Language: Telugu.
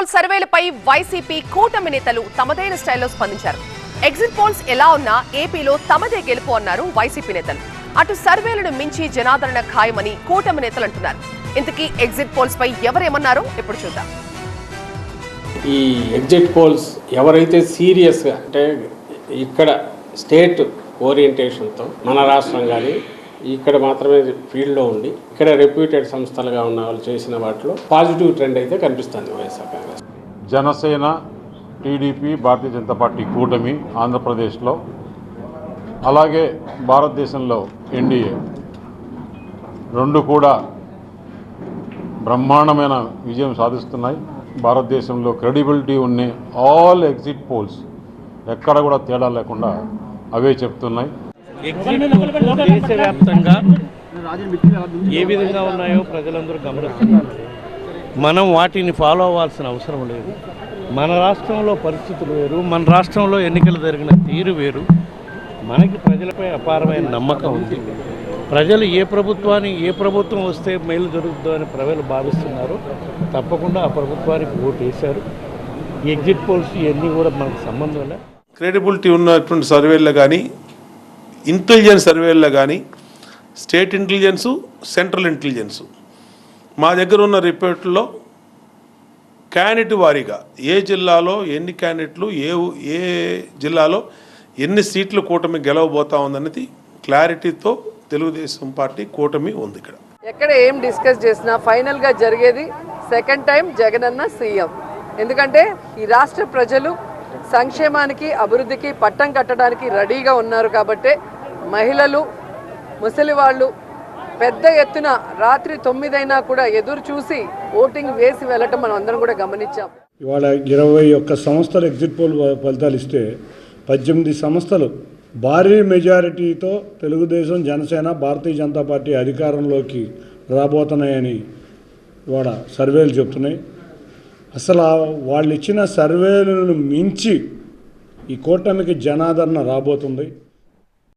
పోల్ సర్వేలపై వైసీపీ కూటమి నేతలు తమదైన స్టైల్లో స్పందించారు. ఎగ్జిట్ పోల్స్ ఎలా ఉన్నా ఏపీలో తమదే గెలుపు అన్నారు వైసీపీ నేతలు. అటు సర్వేలను మించి జనాదరణ ఖాయమని కూటమి నేతలు అంటున్నారు. ఇంతకీ ఎగ్జిట్ పోల్స్ పై ఎవరేమన్నారో ఇప్పుడు చూద్దాం. ఈ ఎగ్జిట్ పోల్స్ ఎవరైతే సీరియస్గా అంటే ఇక్కడ స్టేట్ ఓరియంటేషన్తో మన రాష్ట్రం కానీ ఇక్కడ మాత్రమే ఫీల్డ్లో ఉండి ఇక్కడ రెప్యూటెడ్ సంస్థలుగా ఉన్న వాళ్ళు చేసిన వాటిలో పాజిటివ్ ట్రెండ్ అయితే కనిపిస్తుంది వైఎస్ఆర్ కాంగ్రెస్. జనసేన, టీడీపీ, భారతీయ జనతా పార్టీ కూటమి ఆంధ్రప్రదేశ్లో, అలాగే భారతదేశంలో ఎన్డీఏ రెండు కూడా బ్రహ్మాండమైన విజయం సాధిస్తున్నాయి. భారతదేశంలో క్రెడిబిలిటీ ఉన్న ఆల్ ఎగ్జిట్ పోల్స్ ఎక్కడ కూడా తేడా లేకుండా అవే చెప్తున్నాయి. దేశవ్యాప్తంగా ఏ విధంగా ఉన్నాయో ప్రజలందరూ గమనిస్తున్నారు. మనం వాటిని ఫాలో అవ్వాల్సిన అవసరం లేదు. మన రాష్ట్రంలో పరిస్థితులు వేరు, మన రాష్ట్రంలో ఎన్నికలు జరిగిన తీరు వేరు. మనకి ప్రజలపై అపారమైన నమ్మకం ఉంది. ప్రజలు ఏ ప్రభుత్వం వస్తే మేలు జరుగుతుందో అని ప్రజలు భావిస్తున్నారు. తప్పకుండా ఆ ప్రభుత్వానికి ఓటు వేశారు. ఈ ఎగ్జిట్ పోల్స్ ఇవన్నీ కూడా మనకు సంబంధం లేదు. క్రెడిబిలిటీ ఉన్నటువంటి సర్వేల్లో కానీ, ఇంటెలిజెన్స్ సర్వేల్లో కానీ, స్టేట్ ఇంటెలిజెన్సు, సెంట్రల్ ఇంటెలిజెన్సు మా దగ్గర ఉన్న రిపోర్ట్లో క్యాండిడేట్ వారీగా ఏ జిల్లాలో ఎన్ని క్యాండిడేట్లు, ఏ జిల్లాలో ఎన్ని సీట్లు కూటమి గెలవబోతా ఉందనేది క్లారిటీతో తెలుగుదేశం పార్టీ కూటమి ఉంది. ఇక్కడ ఎక్కడ ఏం డిస్కస్ చేసినా ఫైనల్గా జరిగేది సెకండ్ టైం జగనన్న సీఎం. ఎందుకంటే ఈ రాష్ట్ర ప్రజలు సంక్షేమానికి, అభివృద్ధికి పట్టం కట్టడానికి రెడీగా ఉన్నారు. కాబట్టే మహిళలు, ముసలి వాళ్ళు పెద్ద ఎత్తున రాత్రి 9 అయినా కూడా ఎదురు చూసి ఓటింగ్ వేసి వెళ్ళటం మనం అందరం కూడా గమనించాం. ఇవాళ 21 సంస్థలు ఎగ్జిట్ పోల్ ఫలితాలు ఇస్తే 18 సంస్థలు భారీ మెజారిటీతో తెలుగుదేశం, జనసేన, భారతీయ జనతా పార్టీ అధికారంలోకి రాబోతున్నాయని ఇవాళ సర్వేలు చెప్తున్నాయి. అసలు వాళ్ళు ఇచ్చిన సర్వేలను మించి ఈ కూటమికి జనాదరణ రాబోతుంది.